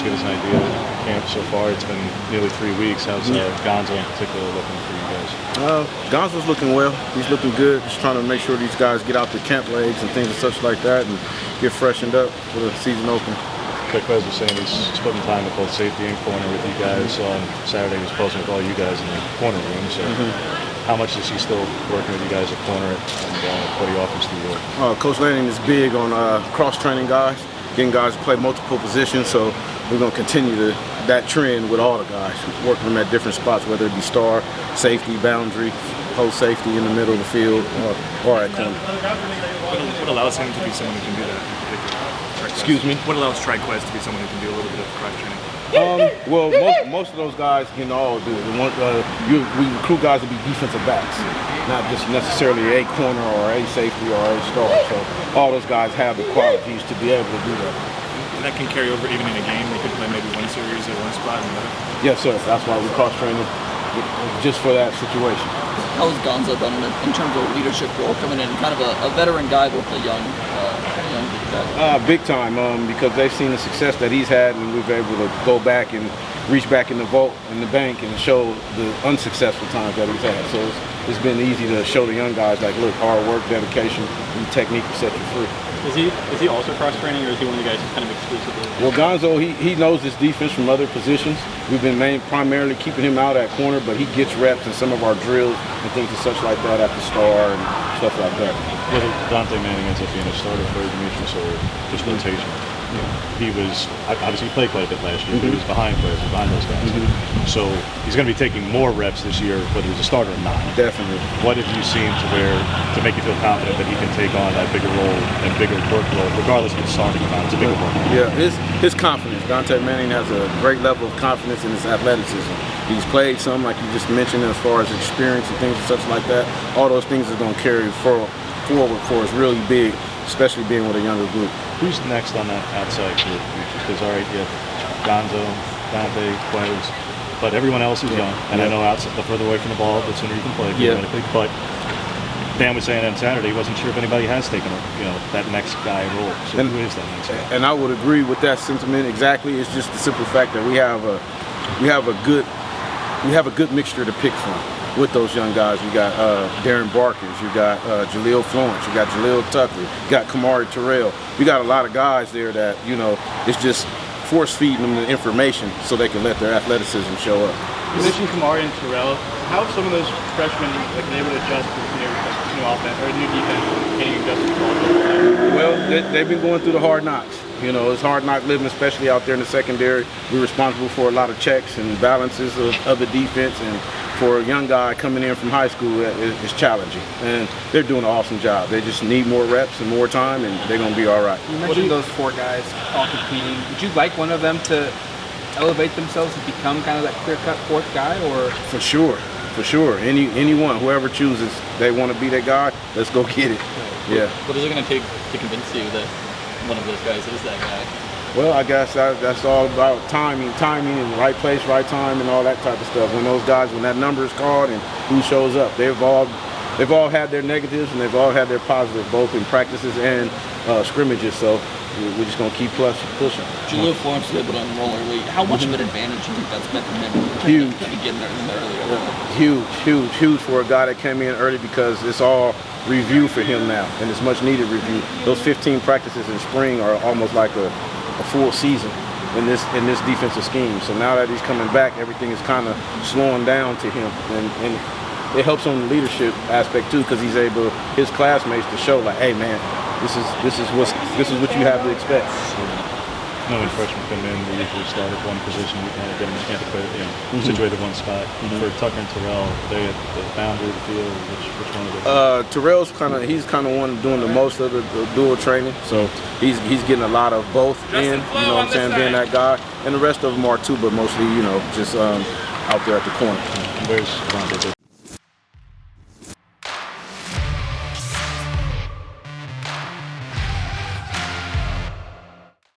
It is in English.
give us an idea of camp so far? It's been nearly 3 weeks. How's Gonzo in particular looking for you guys? Gonzo's looking well. He's looking good. Just trying to make sure these guys get out their camp legs and things and such like that and get freshened up for the season opener. Quick was saying he's splitting time with both safety and corner with you guys. So on Saturday he was posting with all you guys in the corner room. So how much is he still working with you guys at corner and what he offers to you? Coach Lanning is big on cross-training guys, getting guys to play multiple positions. So we're going to continue that trend with all the guys, working them at different spots, whether it be star, safety, boundary, post safety in the middle of the field, or at corner. What allows him to be someone who can do that? Excuse me? What allows TriQuest to be someone who can do a little bit of cross training? Well, most of those guys can all do it. We recruit guys to be defensive backs, not just necessarily a corner or a safety or a star. So all those guys have the qualities to be able to do that. And that can carry over even in a game. They could play maybe one series at one spot and another. Yes, sir. That's why we cross-train them just for that situation. How's Gonzo done in terms of leadership role, coming in kind of a veteran guy with a young guy? Big time, because they've seen the success that he's had, and we've been able to go back and reach back in the vault in the bank and show the unsuccessful times that he's had. So it's been easy to show the young guys, like, look, hard work, dedication, and technique will set you free. Is he also cross-training, or is he one of the guys who's kind of exclusively? Well, Gonzo, he knows his defense from other positions. We've been primarily keeping him out at corner, but he gets reps in some of our drills and things and such like that at the star and stuff like that. Whether Dante Manning ends up being a starter for Demetrice or just rotation. He was, obviously he played quite a bit last year, but he was behind those guys. So he's going to be taking more reps this year, whether he's a starter or not. Definitely. What have you seen to make you feel confident that he can take on that bigger role and bigger workload, regardless of the starting or not? It's a bigger workload. Yeah, his confidence. Dante Manning has a great level of confidence in his athleticism. He's played some, like you just mentioned, as far as experience and things and such like that. All those things are going to carry forward for us really big, especially being with a younger group. Who's next on that outside group? Because, all right, you have Gonzo, Dante, Quez, but everyone else is young. And I know the further away from the ball, the sooner you can play, theoretically. But Dan was saying on Saturday he wasn't sure if anybody has taken that next guy role. So who is that next guy? And I would agree with that sentiment exactly. It's just the simple fact that we have a good mixture to pick from. With those young guys, you got Darren Barkers, you got Jaleel Florence, you got Jaleel Tucker, you got Kamari Terrell. We got a lot of guys there that, it's just force feeding them the information so they can let their athleticism show up. You mentioned Kamari and Terrell. How have some of those freshmen been able to adjust to this new offense or new defense? Can you adjust to the offense? Well, they've been going through the hard knocks. It's hard knock living, especially out there in the secondary. We're responsible for a lot of checks and balances of the defense, and for a young guy coming in from high school, it's challenging. And they're doing an awesome job. They just need more reps and more time, and they're going to be all right. You mentioned those four guys all competing. Would you like one of them to elevate themselves and become kind of that clear-cut fourth guy, or? For sure. Anyone, whoever chooses, they want to be that guy, let's go get it. Yeah. What is it going to take to convince you that one of those guys is that guy? Well, I guess that's all about timing in the right place, right time, and all that type of stuff. When that number is called and who shows up, they've all had their negatives and they've all had their positives, both in practices and scrimmages. So we're just going to keep pushing. Jaleel Florence was able to enroll early. How much of an advantage do you think that's meant for him? Huge. Kind of getting there in the earlier. Huge for a guy that came in early, because it's all review for him now, and it's much needed review. Those 15 practices in spring are almost like a full season in this defensive scheme. So now that he's coming back, everything is kind of slowing down to him, and it helps on the leadership aspect too, because he's able, his classmates, to show like, hey man, this is what you have to expect. When freshmen come in, they usually start at one position. You kind of get them situated in one spot. For Tucker and Terrell, they at the boundary of the field. Which one of those? Terrell's he's kind of one doing the most of the dual training, so he's getting a lot of both in. Being that guy, and the rest of them are too, but mostly just out there at the corner. Where's Dante?